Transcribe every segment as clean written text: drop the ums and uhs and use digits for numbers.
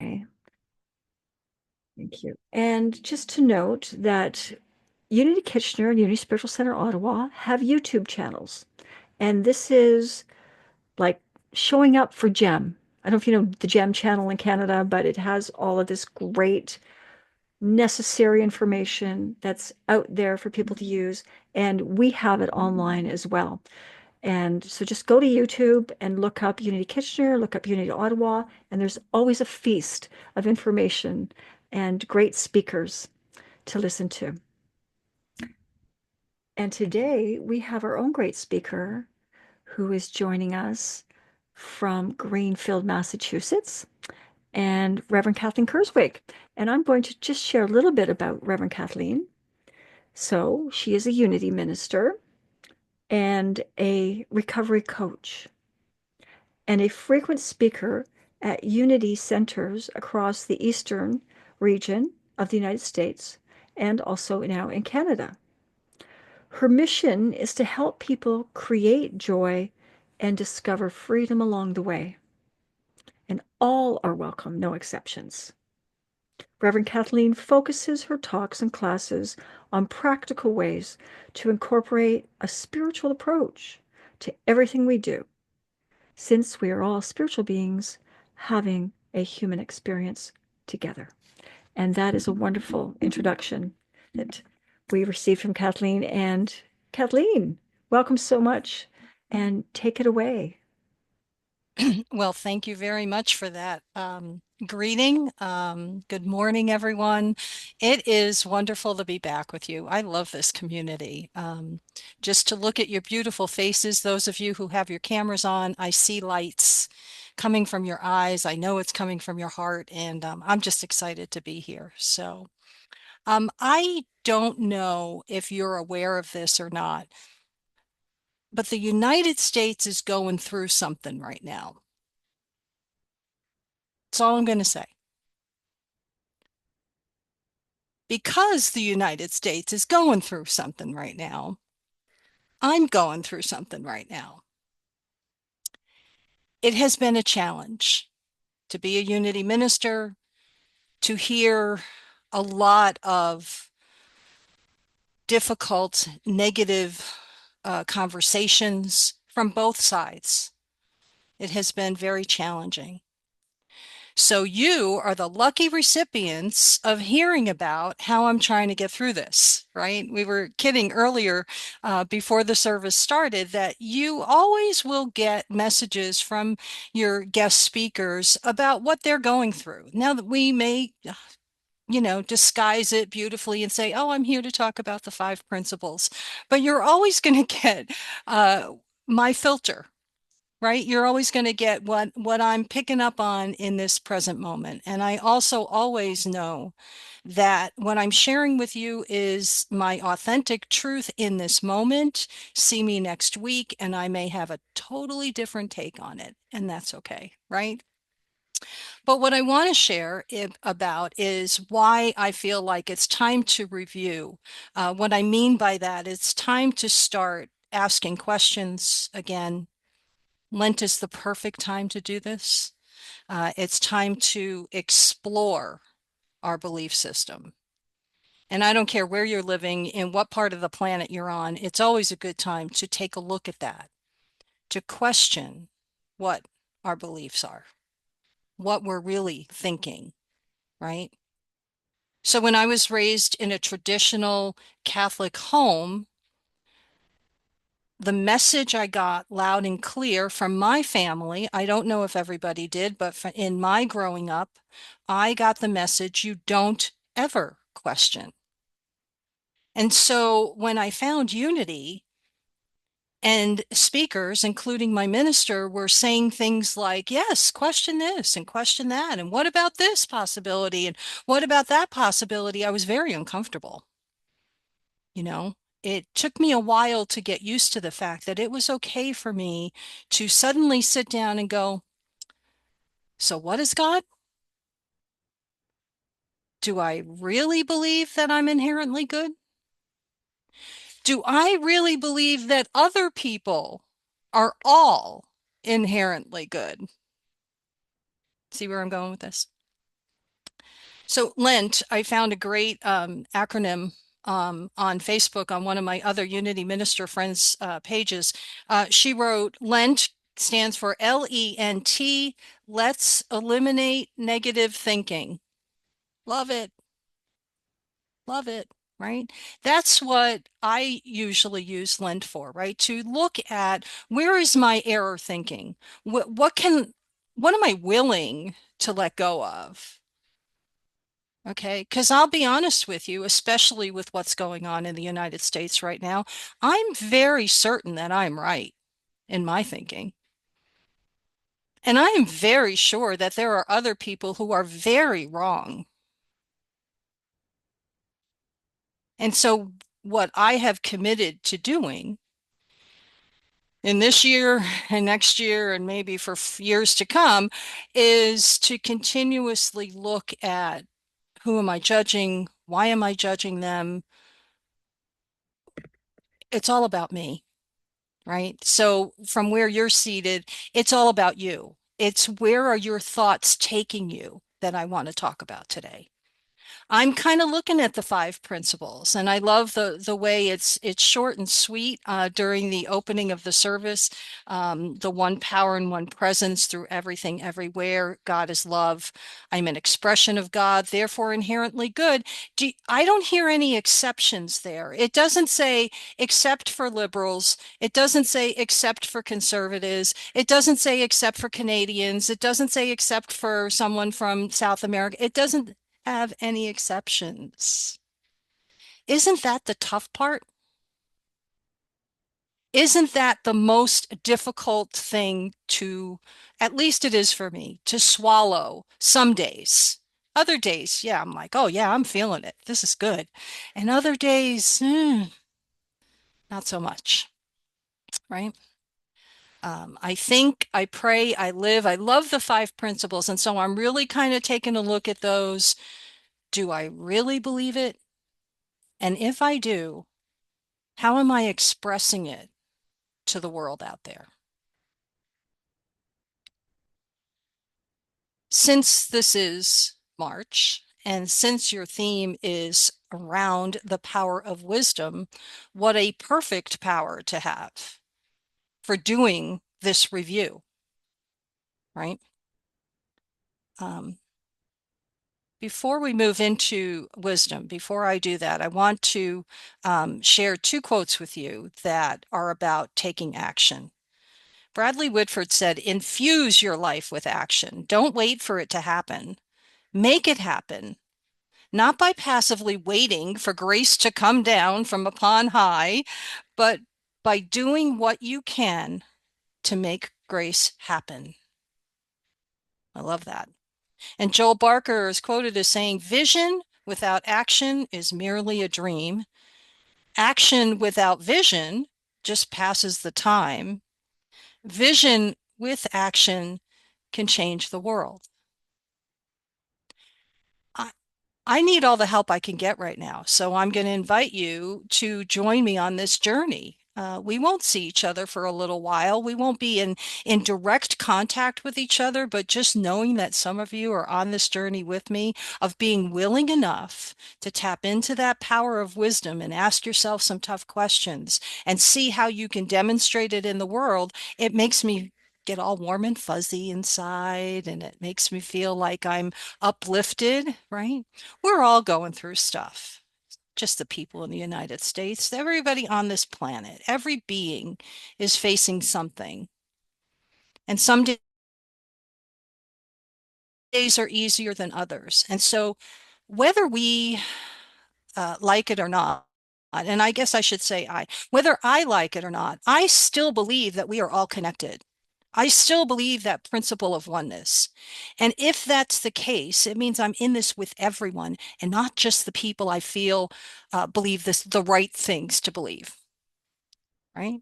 Okay, thank you. And just to note that Unity Kitchener and Unity Spiritual Center Ottawa have YouTube channels. And this is like showing up for GEM. I don't know if you know the GEM channel in Canada, but it has all of this great necessary information that's out there for people to use. And we have it online as well. And so just go to YouTube and look up Unity Kitchener, look up Unity Ottawa, and there's always a feast of information and great speakers to listen to. And today we have our own great speaker who is joining us from Greenfield, Massachusetts, and Reverend Kathleen Kerswig. And I'm going to just share a little bit about Reverend Kathleen. So she is a Unity minister and a recovery coach and a frequent speaker at Unity centers across the eastern region of the United States and also now in Canada. Her mission is to help people create joy and discover freedom along the way. And all are welcome, no exceptions. Reverend Kathleen focuses her talks and classes on practical ways to incorporate a spiritual approach to everything we do, since we are all spiritual beings having a human experience together. And that is a wonderful introduction that we received from Kathleen. And Kathleen, welcome so much and take it away. Well, thank you very much for that greeting. Good morning, everyone. It is wonderful to be back with you. I love this community. Just to look at your beautiful faces, those of you who have your cameras on, I see lights coming from your eyes. I know it's coming from your heart, and I'm just excited to be here. So, I don't know if you're aware of this or not, but the United States is going through something right now. That's all I'm going to say. Because the United States is going through something right now, I'm going through something right now. It has been a challenge to be a unity minister, to hear a lot of difficult, negative conversations from both sides. It has been very challenging. So you are the lucky recipients of hearing about how I'm trying to get through this, right? We were kidding earlier before the service started that you always will get messages from your guest speakers about what they're going through. Now that we may, disguise it beautifully and say, oh, I'm here to talk about the 5 principles, but you're always going to get my filter, right? You're always going to get what I'm picking up on in this present moment. And I also always know that what I'm sharing with you is my authentic truth in this moment. See me next week, and I may have a totally different take on it, and that's okay, right? But what I want to share about is why I feel like it's time to review. What I mean by that, it's time to start asking questions again. Lent is the perfect time to do this. It's time to explore our belief system. And I don't care where you're living, in what part of the planet you're on, it's always a good time to take a look at that, to question what our beliefs are, what we're really thinking, right? So when I was raised in a traditional Catholic home, the message I got loud and clear from my family, I don't know if everybody did, but in my growing up, I got the message you don't ever question. And so when I found unity and speakers, including my minister, were saying things like, yes, question this and question that. And what about this possibility? And what about that possibility? I was very uncomfortable. You know, it took me a while to get used to the fact that it was okay for me to suddenly sit down and go, so what is God? Do I really believe that I'm inherently good? Do I really believe that other people are all inherently good? See where I'm going with this? So Lent, I found a great acronym on Facebook on one of my other Unity Minister friends' pages. She wrote, Lent stands for LENT, let's eliminate negative thinking. Love it. Love it. Right? That's what I usually use Lent for, right? To look at where is my error thinking? What am I willing to let go of? Okay, because I'll be honest with you, especially with what's going on in the United States right now, I'm very certain that I'm right in my thinking. And I am very sure that there are other people who are very wrong. And so, what I have committed to doing in this year and next year, and maybe for years to come, is to continuously look at who am I judging? Why am I judging them? It's all about me. Right? So from where you're seated, it's all about you. It's where are your thoughts taking you that I want to talk about today. I'm kind of looking at the five principles, and I love the way it's short and sweet during the opening of the service. The one power and one presence through everything, everywhere. God is love. I'm an expression of God, therefore inherently good. I don't hear any exceptions there. It doesn't say except for liberals. It doesn't say except for conservatives. It doesn't say except for Canadians. It doesn't say except for someone from South America. It doesn't have any exceptions. Isn't that the tough part? Isn't that the most difficult thing to, at least it is for me, to swallow some days? Other days, yeah, I'm like, oh yeah, I'm feeling it. This is good. And other days, not so much, right? I think, I pray, I live. I love the five principles. And so I'm really kind of taking a look at those. Do I really believe it? And if I do, how am I expressing it to the world out there? Since this is March, and since your theme is around the power of wisdom, what a perfect power to have for doing this review, right? Um, Before we move into wisdom, before I do that, I want to share two quotes with you that are about taking action. Bradley Whitford said, infuse your life with action. Don't wait for it to happen. Make it happen, not by passively waiting for grace to come down from upon high, but by doing what you can to make grace happen. I love that. And Joel Barker is quoted as saying, vision without action is merely a dream. Action without vision just passes the time. Vision with action can change the world. I, I need all the help I can get right now. So I'm going to invite you to join me on this journey. We won't see each other for a little while. We won't be in direct contact with each other, but just knowing that some of you are on this journey with me of being willing enough to tap into that power of wisdom and ask yourself some tough questions and see how you can demonstrate it in the world, it makes me get all warm and fuzzy inside, and it makes me feel like I'm uplifted, right? We're all going through stuff. Just the people in the United States, everybody on this planet, every being is facing something. And some days are easier than others. And so, whether we like it or not, and I guess I should say whether I like it or not, I still believe that we are all connected. I still believe that principle of oneness. And if that's the case, it means I'm in this with everyone and not just the people I feel believe the right things to believe, right?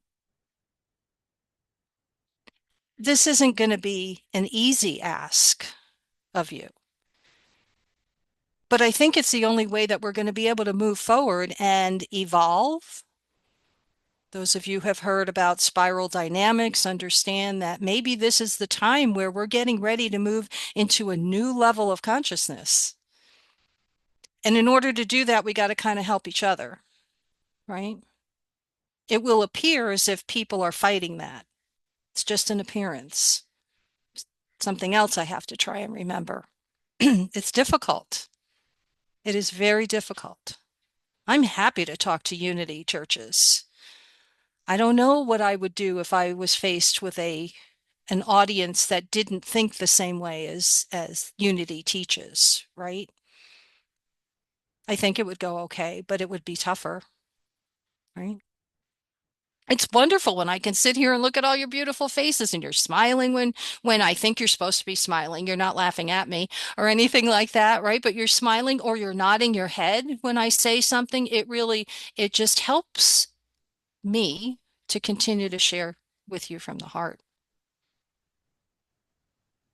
This isn't going to be an easy ask of you, but I think it's the only way that we're going to be able to move forward and evolve. Those of you who have heard about spiral dynamics understand that maybe this is the time where we're getting ready to move into a new level of consciousness. And in order to do that, we got to kind of help each other, right? It will appear as if people are fighting that. It's just an appearance. Something else I have to try and remember. It's difficult. It is very difficult. I'm happy to talk to unity churches. I don't know what I would do if I was faced with an audience that didn't think the same way as unity teaches, right? I think it would go okay, but it would be tougher, right? It's wonderful when I can sit here and look at all your beautiful faces and you're smiling when I think you're supposed to be smiling. You're not laughing at me or anything like that, right? But you're smiling or you're nodding your head when I say something. It just helps me to continue to share with you from the heart.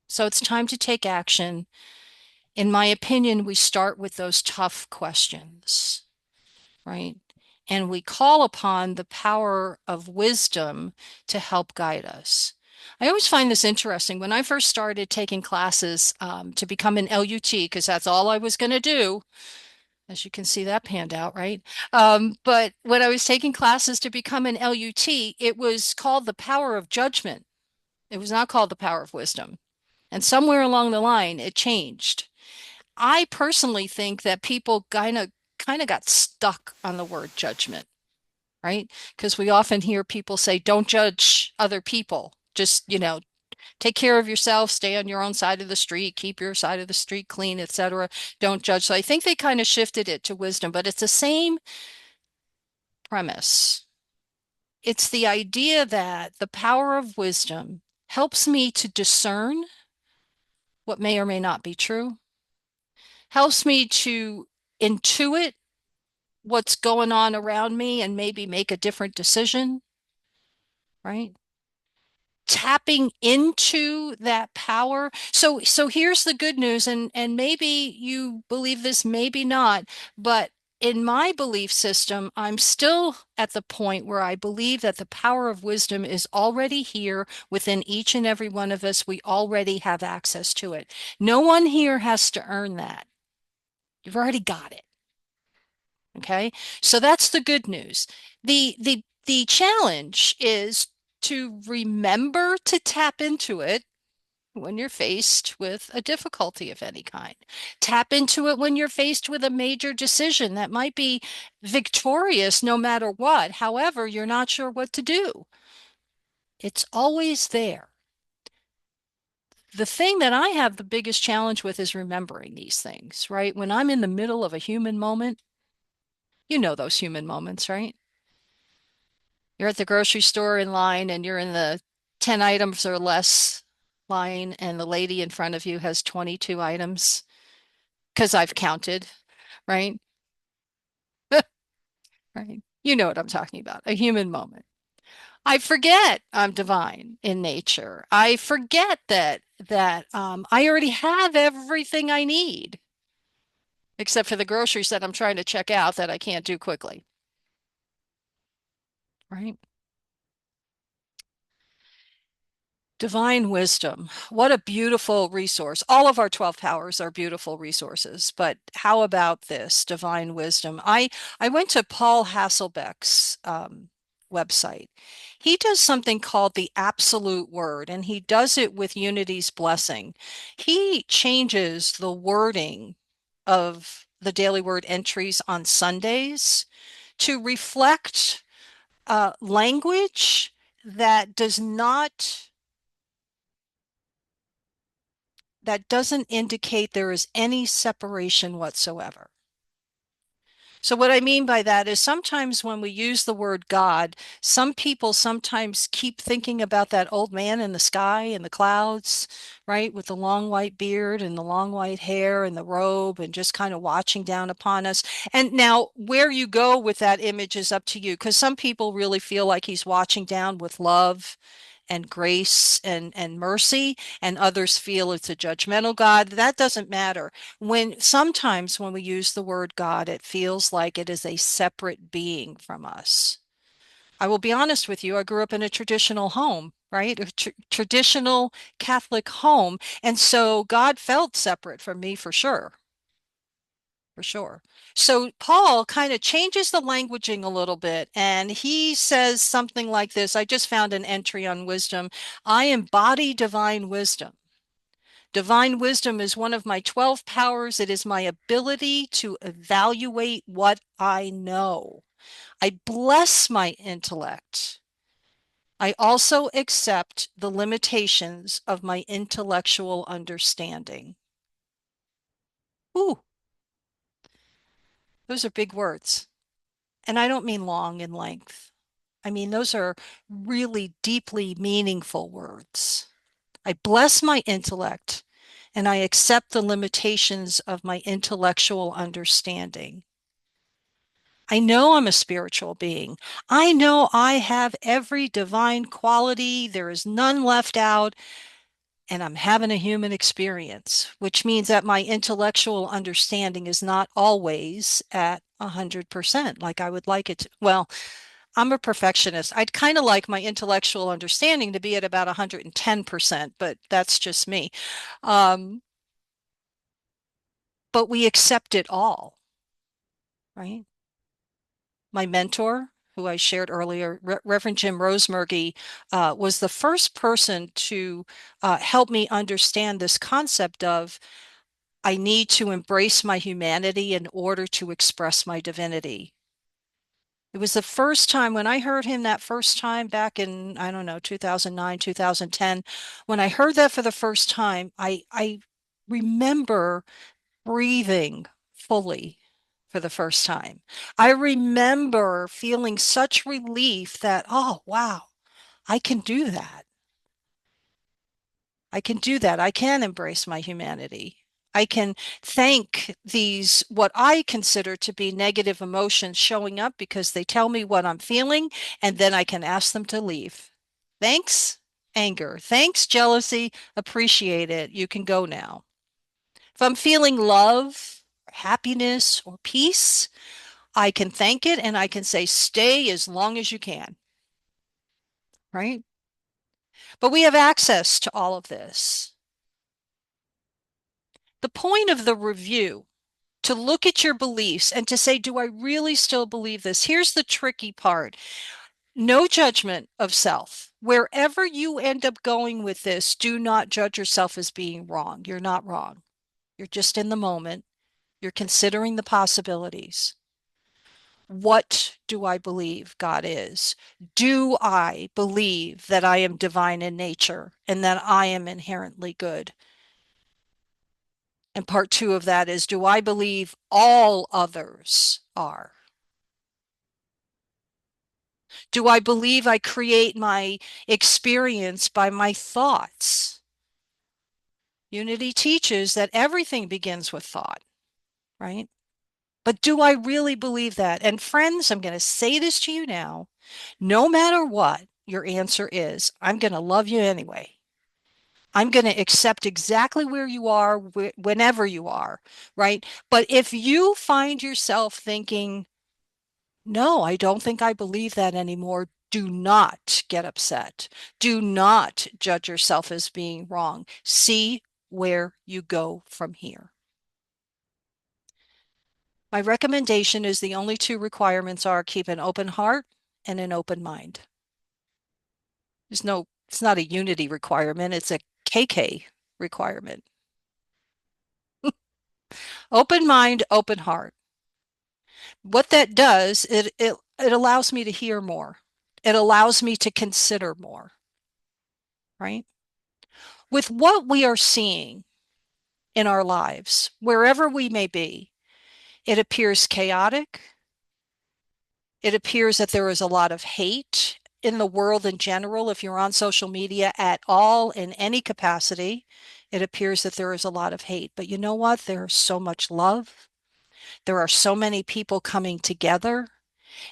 So it's time to take action. In my opinion, we start with those tough questions, right? And we call upon the power of wisdom to help guide us. I always find this interesting. When I first started taking classes to become an LUT, because that's all I was going to do, as you can see that panned out, right? But when I was taking classes to become an LUT, it was called the power of judgment. It was not called the power of wisdom. And somewhere along the line, it changed. I personally think that people kind of got stuck on the word judgment, right? Because we often hear people say, don't judge other people. Just, take care of yourself, stay on your own side of the street, keep your side of the street clean, etc. Don't judge. So I think they kind of shifted it to wisdom, but it's the same premise. It's the idea that the power of wisdom helps me to discern what may or may not be true, helps me to intuit what's going on around me and maybe make a different decision, right? Tapping into that power. So here's the good news, and maybe you believe this, maybe not, but in my belief system, I'm still at the point where I believe that the power of wisdom is already here within each and every one of us. We already have access to it. No one here has to earn that. You've already got it. Okay. So that's the good news. The challenge is to remember to tap into it when you're faced with a difficulty of any kind. Tap into it when you're faced with a major decision that might be victorious no matter what. However, you're not sure what to do. It's always there. The thing that I have the biggest challenge with is remembering these things, right? When I'm in the middle of a human moment, you know those human moments, right? You're at the grocery store in line and you're in the 10 items or less line, and the lady in front of you has 22 items because I've counted, right? Right. You know what I'm talking about, a human moment. I forget I'm divine in nature. I forget that I already have everything I need, except for the groceries that I'm trying to check out that I can't do quickly, right? Divine wisdom. What a beautiful resource. All of our 12 powers are beautiful resources, but how about this divine wisdom? I went to Paul Hasselbeck's website. He does something called the absolute word, and he does it with Unity's blessing. He changes the wording of the daily word entries on Sundays to reflect language that doesn't indicate there is any separation whatsoever. So what I mean by that is sometimes when we use the word God, some people sometimes keep thinking about that old man in the sky and the clouds, right? With the long white beard and the long white hair and the robe and just kind of watching down upon us. And now where you go with that image is up to you, because some people really feel like he's watching down with love and grace and mercy, and others feel it's a judgmental God. That doesn't matter. Sometimes when we use the word God, it feels like it is a separate being from us. I will be honest with you, I grew up in a traditional home, right? A traditional Catholic home. And so God felt separate from me for sure, for sure. So Paul kind of changes the languaging a little bit, and he says something like this. I just found an entry on wisdom. I embody divine wisdom. Divine wisdom is one of my 12 powers. It is my ability to evaluate what I know. I bless my intellect. I also accept the limitations of my intellectual understanding. Ooh, those are big words. And I don't mean long in length. I mean, those are really deeply meaningful words. I bless my intellect and I accept the limitations of my intellectual understanding. I know I'm a spiritual being. I know I have every divine quality. There is none left out. And I'm having a human experience, which means that my intellectual understanding is not always at 100% like I would like it to. Well, I'm a perfectionist. I'd kind of like my intellectual understanding to be at about 110%, but that's just me. Um, but we accept it all, right? My mentor, who I shared earlier, Reverend Jim Rosemergy, was the first person to help me understand this concept of I need to embrace my humanity in order to express my divinity. It was the first time when I heard him that first time back in, I don't know, 2009, 2010. When I heard that for the first time, I remember breathing fully for the first time. I remember feeling such relief that, oh, wow, I can do that. I can do that. I can embrace my humanity. I can thank these, what I consider to be negative emotions showing up because they tell me what I'm feeling, and then I can ask them to leave. Thanks, anger. Thanks, jealousy. Appreciate it. You can go now. If I'm feeling love, happiness, or peace, I can thank it and I can say, stay as long as you can, right? But we have access to all of this. The point of the review to look at your beliefs and to say, do I really still believe this? Here's the tricky part. No judgment of self. Wherever you end up going with this, do not judge yourself as being wrong. You're not wrong. You're just in the moment. You're considering the possibilities. What do I believe God is? Do I believe that I am divine in nature and that I am inherently good? And part two of that is, do I believe all others are? Do I believe I create my experience by my thoughts? Unity teaches that everything begins with thought, right? But do I really believe that? And friends, I'm going to say this to you now. No matter what your answer is, I'm going to love you anyway. I'm going to accept exactly where you are, whenever you are, right? But if you find yourself thinking, no, I don't think I believe that anymore, do not get upset. Do not judge yourself as being wrong. See where you go from here. My recommendation is the only two requirements are keep an open heart and an open mind. It's not a unity requirement, it's a KK requirement. Open mind, open heart. What that does, it allows me to hear more. It allows me to consider more, right? With what we are seeing in our lives, wherever we may be, it appears chaotic. It appears that there is a lot of hate in the world in general. If you're on social media at all in any capacity, it appears that there is a lot of hate. But you know what? There's so much love. There are so many people coming together,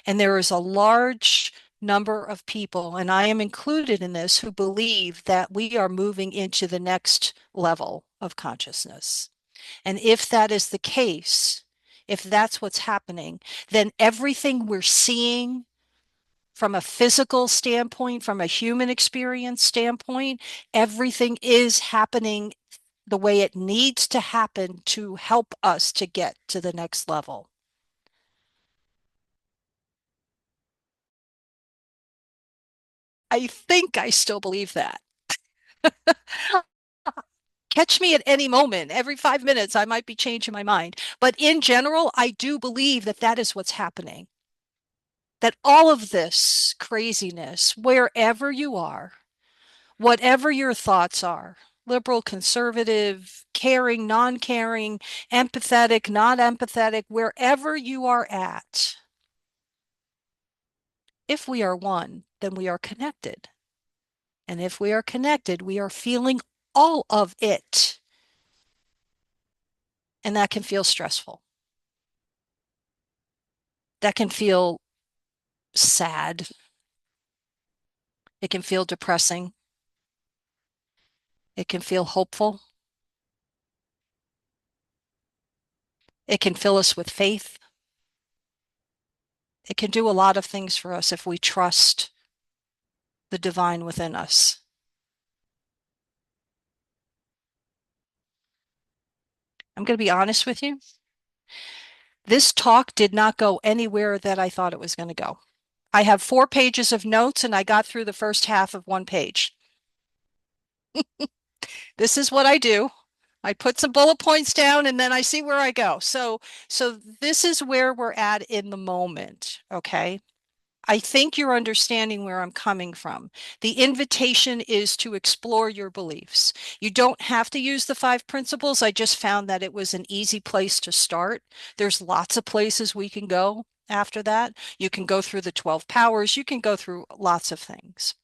and there is a large number of people, and I am included in this, who believe that we are moving into the next level of consciousness. And if that is the case, if that's what's happening, then everything we're seeing from a physical standpoint, from a human experience standpoint, everything is happening the way it needs to happen to help us to get to the next level. I think I still believe that. Catch me at any moment. Every 5 minutes, I might be changing my mind. But in general, I do believe that that is what's happening. That all of this craziness, wherever you are, whatever your thoughts are, liberal, conservative, caring, non caring, empathetic, not empathetic, wherever you are at, if we are one, then we are connected. And if we are connected, we are feeling all of it. And that can feel stressful. That can feel sad. It can feel depressing. It can feel hopeful. It can fill us with faith. It can do a lot of things for us if we trust the divine within us. I'm going to be honest with you. This talk did not go anywhere that I thought it was going to go. I have 4 pages of notes and I got through the first half of 1 page. This is what I do. I put some bullet points down and then I see where I go. So this is where we're at in the moment, okay? I think you're understanding where I'm coming from. The invitation is to explore your beliefs. You don't have to use the 5 principles. I just found that it was an easy place to start. There's lots of places we can go after that. You can go through the 12 powers. You can go through lots of things.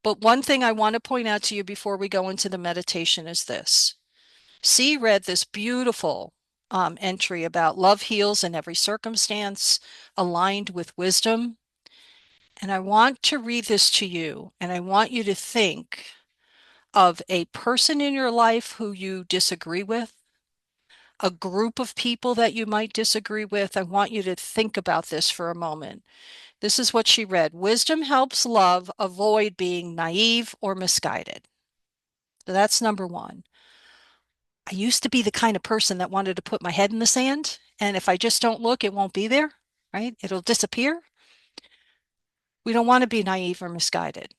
But one thing I want to point out to you before we go into the meditation is this. C read this beautiful entry about love heals in every circumstance, aligned with wisdom. And I want to read this to you, and I want you to think of a person in your life who you disagree with, a group of people that you might disagree with. I want you to think about this for a moment. This is what she read. Wisdom helps love avoid being naive or misguided. So that's number one. I used to be the kind of person that wanted to put my head in the sand, and if I just don't look, it won't be there, right? It'll disappear. We don't want to be naive or misguided.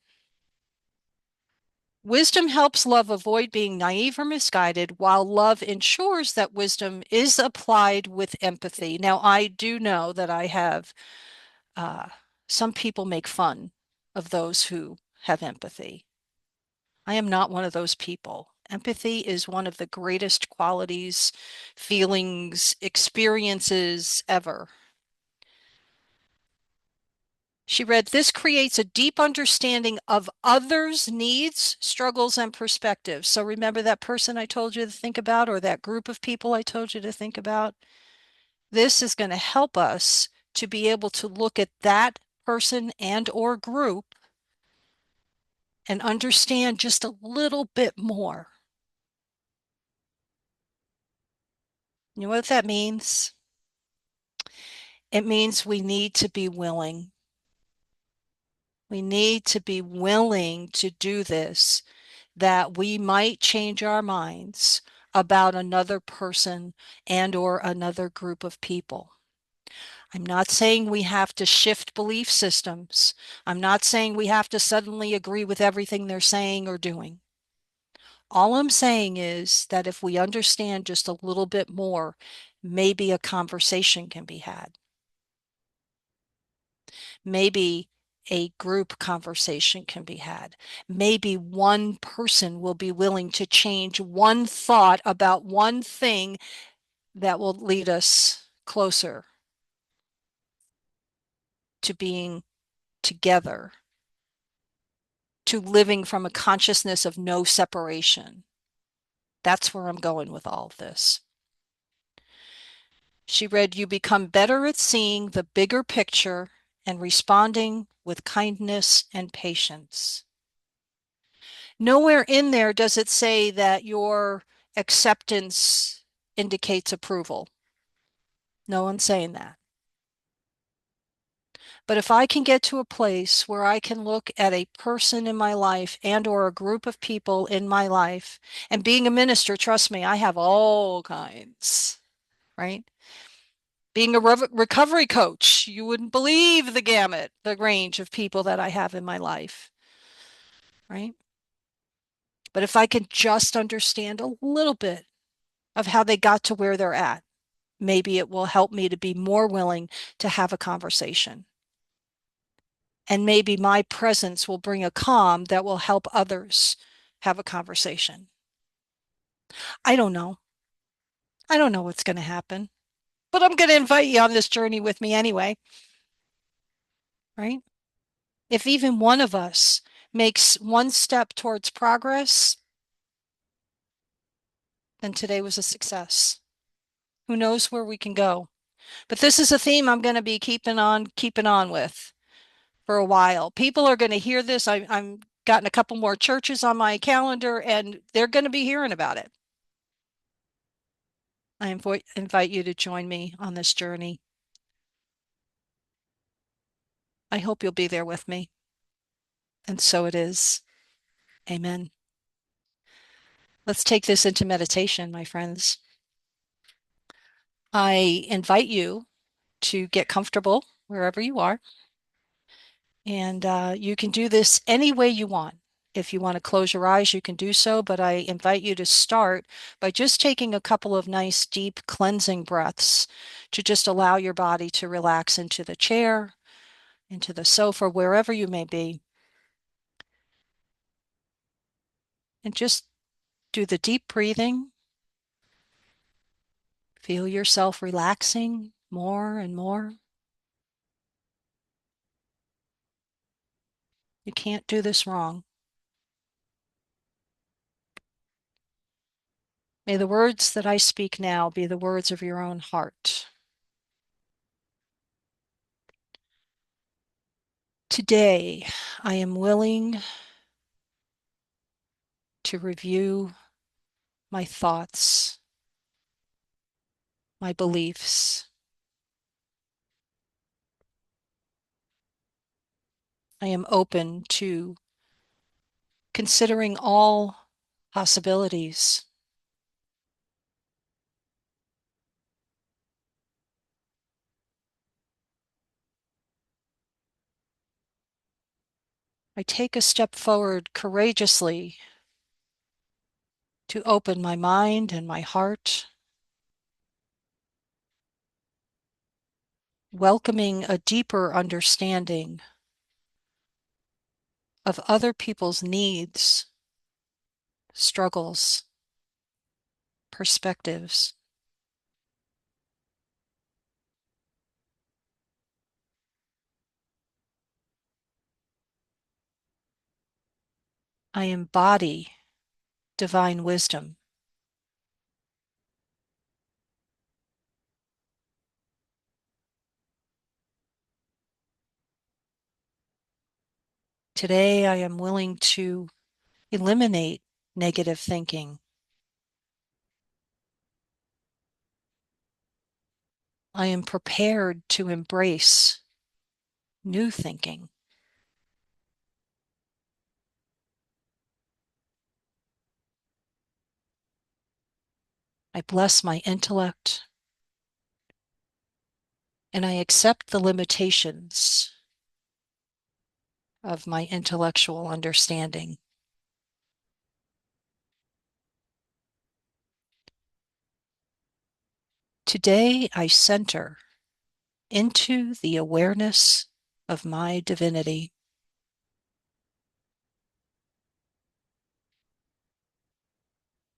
Wisdom helps love avoid being naive or misguided, while love ensures that wisdom is applied with empathy. Now, I do know that I have uh, some people make fun of those who have empathy. I am not one of those people. Empathy is one of the greatest qualities, feelings, experiences ever. She read, this creates a deep understanding of others' needs, struggles, and perspectives. So remember that person I told you to think about, or that group of people I told you to think about? This is going to help us to be able to look at that person and or group and understand just a little bit more. You know what that means? It means we need to be willing. We need to be willing to do this, that we might change our minds about another person and or another group of people. I'm not saying we have to shift belief systems. I'm not saying we have to suddenly agree with everything they're saying or doing. All I'm saying is that if we understand just a little bit more, maybe a conversation can be had. Maybe a group conversation can be had. Maybe one person will be willing to change one thought about one thing that will lead us closer to being together, to living from a consciousness of no separation. That's where I'm going with all of this. She read, you become better at seeing the bigger picture and responding with kindness and patience. Nowhere in there does it say that your acceptance indicates approval. No one's saying that. But if I can get to a place where I can look at a person in my life and or a group of people in my life, and being a minister, trust me, I have all kinds, right? Being a recovery coach, you wouldn't believe the gamut, the range of people that I have in my life, right? But if I can just understand a little bit of how they got to where they're at, maybe it will help me to be more willing to have a conversation. And maybe my presence will bring a calm that will help others have a conversation. I don't know. I don't know what's going to happen, but I'm going to invite you on this journey with me anyway, right? If even one of us makes one step towards progress, then today was a success. Who knows where we can go? But this is a theme I'm going to be keeping on with for a while. People are going to hear this. I'm gotten a couple more churches on my calendar and they're going to be hearing about it. I invite you to join me on this journey. I hope you'll be there with me. And so it is. Amen. Let's take this into meditation, my friends. I invite you to get comfortable wherever you are. And you can do this any way you want. If you want to close your eyes, you can do so, but I invite you to start by just taking a couple of nice, deep cleansing breaths to just allow your body to relax into the chair, into the sofa, wherever you may be. And just do the deep breathing. Feel yourself relaxing more and more. You can't do this wrong. May the words that I speak now be the words of your own heart. Today, I am willing to review my thoughts, my beliefs. I am open to considering all possibilities. I take a step forward courageously to open my mind and my heart, welcoming a deeper understanding of other people's needs, struggles, perspectives. I embody divine wisdom. Today, I am willing to eliminate negative thinking. I am prepared to embrace new thinking. I bless my intellect and I accept the limitations of my intellectual understanding. Today, I center into the awareness of my divinity.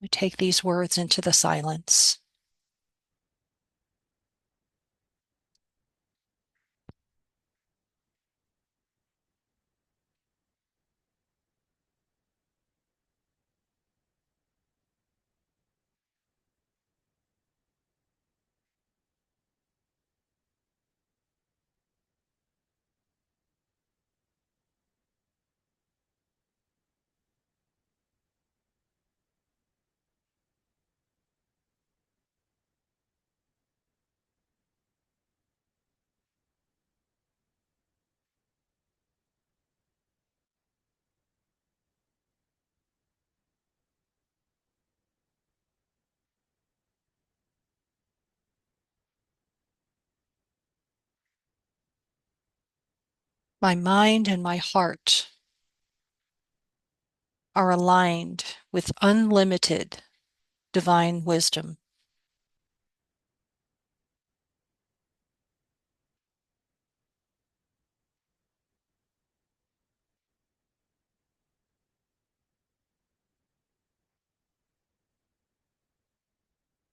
We take these words into the silence. My mind and my heart are aligned with unlimited divine wisdom.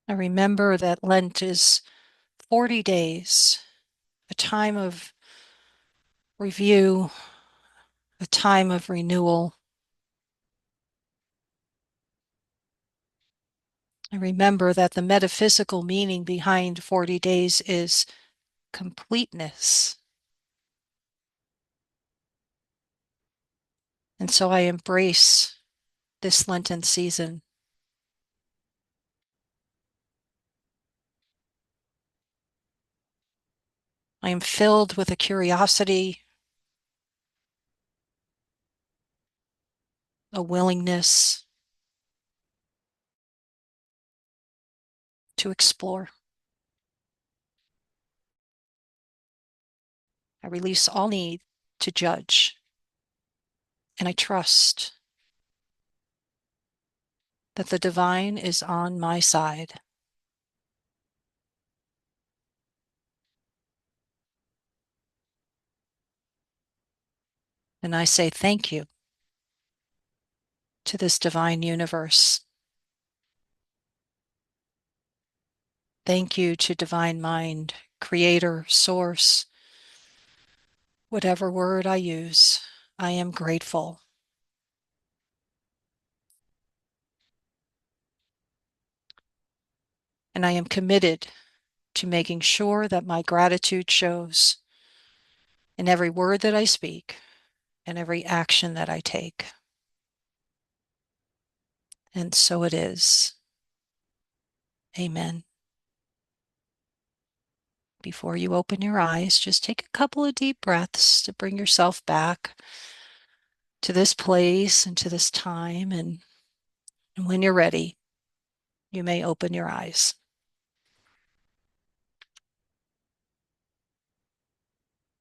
I remember that Lent is 40 days, a time of review, a time of renewal. I remember that the metaphysical meaning behind 40 days is completeness. And so I embrace this Lenten season. I am filled with a curiosity, a willingness to explore. I release all need to judge, and I trust that the divine is on my side. And I say thank you to this divine universe. Thank you to divine mind, creator, source, whatever word I use. I am grateful. And I am committed to making sure that my gratitude shows in every word that I speak and every action that I take. And so it is. Amen. Before you open your eyes, just take a couple of deep breaths to bring yourself back to this place and to this time. And when you're ready, you may open your eyes.